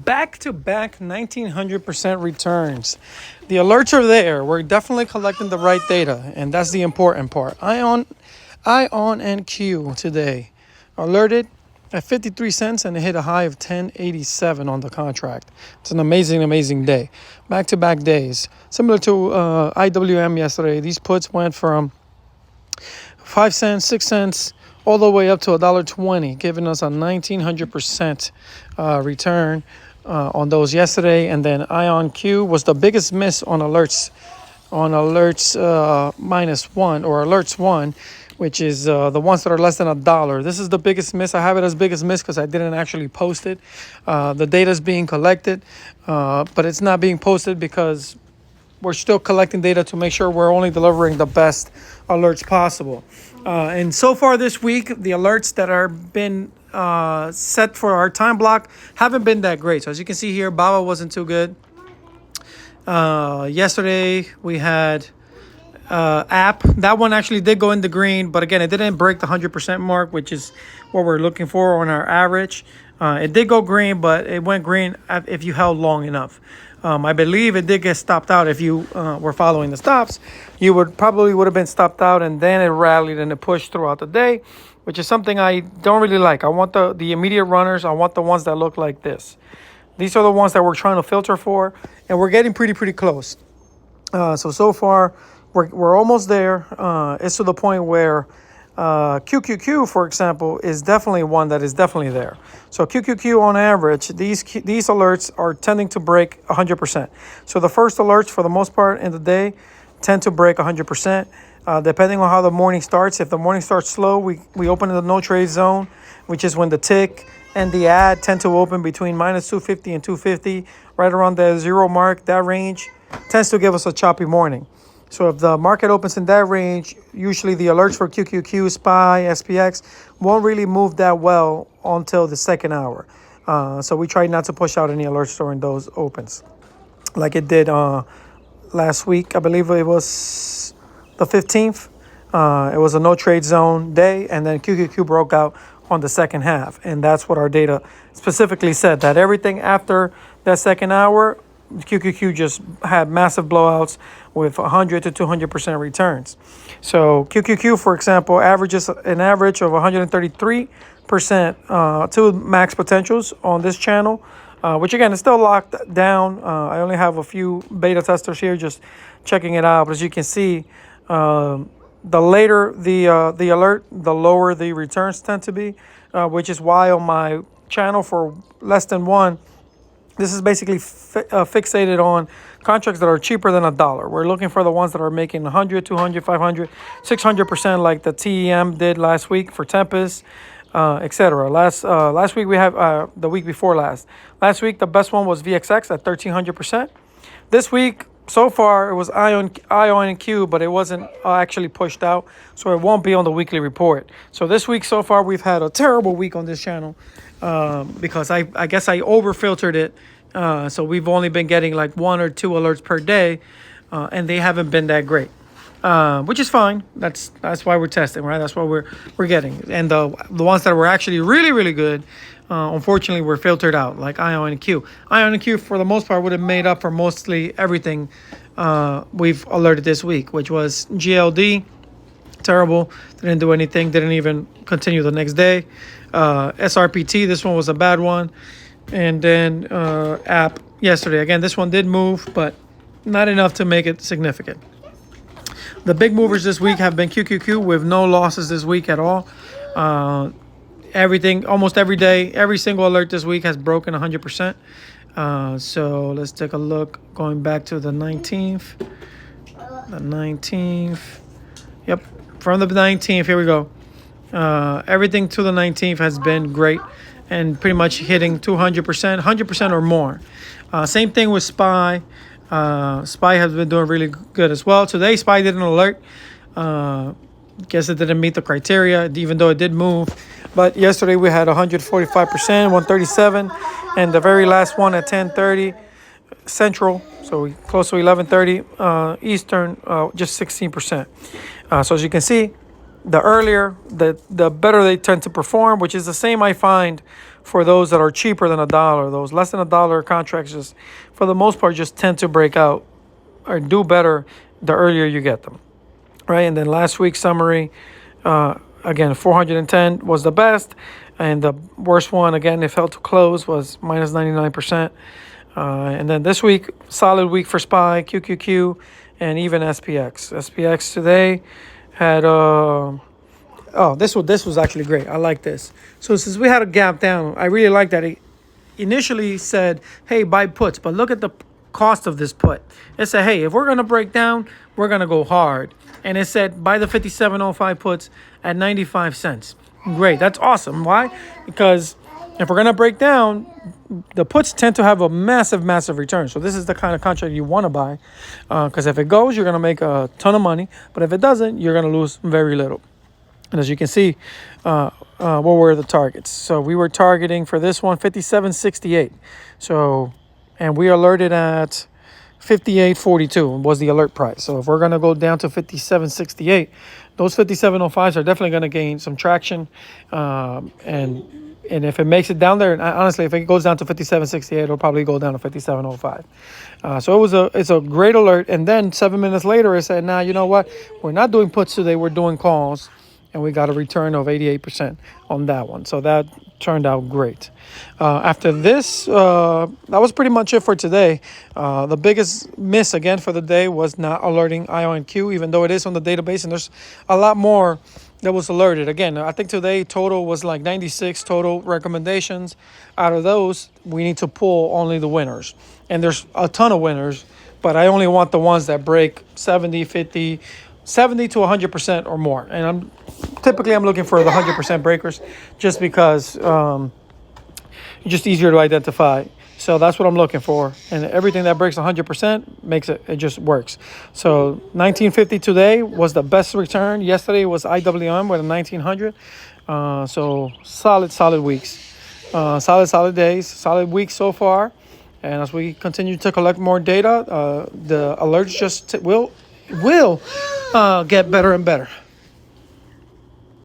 back-to-back 1900% returns. The alerts are there. We're definitely collecting the right data, and that's the important part. Ion and Q today alerted at 53 cents and it hit a high of 1087 on the contract. It's an amazing day. Back-to-back days. Similar to IWM yesterday, these puts went from 5 cents, 6 cents, all the way up to $1.20, giving us a 1900% return on those yesterday. And then IonQ was the biggest miss on alerts minus one, or alerts one, which is the ones that are less than $1. This is the biggest miss. I have it as biggest miss because I didn't actually post it. The data is being collected, but it's not being posted because we're still collecting data to make sure we're only delivering the best alerts possible. And so far this week, the alerts that are been set for our time block haven't been that great. So as you can see here, Baba wasn't too good. Yesterday we had app. That one actually did go in the green, but again, it didn't break the 100% mark, which is what we're looking for on our average. It did go green, but it went green if you held long enough. I believe it did get stopped out. If you were following the stops, you would have been stopped out, and then it rallied and it pushed throughout the day, which is something I don't really like. I want the immediate runners. I want the ones that look like this. These are the ones that we're trying to filter for, and we're getting pretty close. So far, we're almost there. It's to the point where QQQ, for example, is definitely one that is definitely there. So QQQ on average, these alerts are tending to break 100%. So the first alerts, for the most part in the day, tend to break 100%. Depending on how the morning starts. If the morning starts slow, we open in the no trade zone, which is when the tick and the ad tend to open between minus 250 and 250, right around the zero mark. That range tends to give us a choppy morning. So if the market opens in that range, usually the alerts for QQQ, SPY, SPX won't really move that well until the second hour. So we try not to push out any alerts during those opens, like it did last week. I believe it was the 15th. It was a no trade zone day, and then QQQ broke out on the second half. And that's what our data specifically said, that everything after that second hour, QQQ just had massive blowouts with 100 to 200% returns. So QQQ, for example, averages an average of 133% to max potentials on this channel, which again is still locked down. I only have a few beta testers here just checking it out. But as you can see, the later the alert, the lower the returns tend to be, which is why on my channel for less than one, this is basically fixated on contracts that are cheaper than $1. We're looking for the ones that are making 100, 200, 500, 600%, like the TEM did last week for Tempest, etc. Last week we have the week before last. Last week the best one was VXX at 1300%. This week so far it was Ion and Q, but it wasn't actually pushed out, so it won't be on the weekly report. So this week so far we've had a terrible week on this channel. Because I guess I over filtered it, so we've only been getting like 1 or 2 alerts per day, and they haven't been that great, which is fine. That's why we're testing, right? That's what we're getting, and the ones that were actually really good, unfortunately, were filtered out, like Ion and Q. Ion and Q, for the most part, would have made up for mostly everything we've alerted this week, which was GLD. Terrible, didn't do anything, didn't even continue the next day. SRPT, this one was a bad one. And then app yesterday, again, this one did move, but not enough to make it significant. The big movers this week have been QQQ with no losses this week at all. Everything, almost every day, every single alert this week has broken 100%. So let's take a look, going back to the 19th. The 19th. Yep. From the 19th, here we go. Everything to the 19th has been great and pretty much hitting 200%, 100% or more. Same thing with SPY. SPY has been doing really good as well. Today, SPY didn't alert. Guess it didn't meet the criteria, even though it did move. But yesterday we had 145%, 137, and the very last one at 10:30 Central, so we close to 11:30 Eastern, just 16%. So as you can see, the earlier, the better they tend to perform, which is the same I find for those that are cheaper than $1. Those less than $1 contracts just, for the most part, just tend to break out or do better the earlier you get them, right? And then last week's summary, again, 410 was the best, and the worst one, again, it fell to close, was minus 99%. And then this week, solid week for SPY, QQQ, and even SPX. SPX today had this was actually great. I like this. So since we had a gap down, I really like that. It initially said, hey, buy puts, but look at the cost of this put. It said, hey, if we're going to break down, we're going to go hard. And it said, buy the 5705 puts at 95 cents. Great. That's awesome. Why? Because if we're going to break down, the puts tend to have a massive, massive return. So this is the kind of contract you want to buy, because if it goes, you're going to make a ton of money. But if it doesn't, you're going to lose very little. And as you can see, what were the targets? So we were targeting for this one 57.68. So, and we alerted at 58.42 was the alert price. So if we're going to go down to 57.68, those 57.05s are definitely going to gain some traction. And if it makes it down there, and honestly, if it goes down to 57.68, it'll probably go down to 57.05. So it's a great alert. And then 7 minutes later, it said, "Now you know what? We're not doing puts today. We're doing calls." And we got a return of 88% on that one. So that turned out great. After this, that was pretty much it for today. The biggest miss again for the day was not alerting IONQ, even though it is on the database. And there's a lot more that was alerted. Again, I think today total was like 96 total recommendations. Out of those, we need to pull only the winners. And there's a ton of winners, but I only want the ones that break 70, 50, 70 to 100% or more. And I'm looking for the 100% breakers, just because it's just easier to identify. So that's what I'm looking for. And everything that breaks 100% makes it just works. So 1950 today was the best return. Yesterday was IWM with a 1900. So solid weeks. Solid days, solid weeks so far. And as we continue to collect more data, the alerts just will get better and better.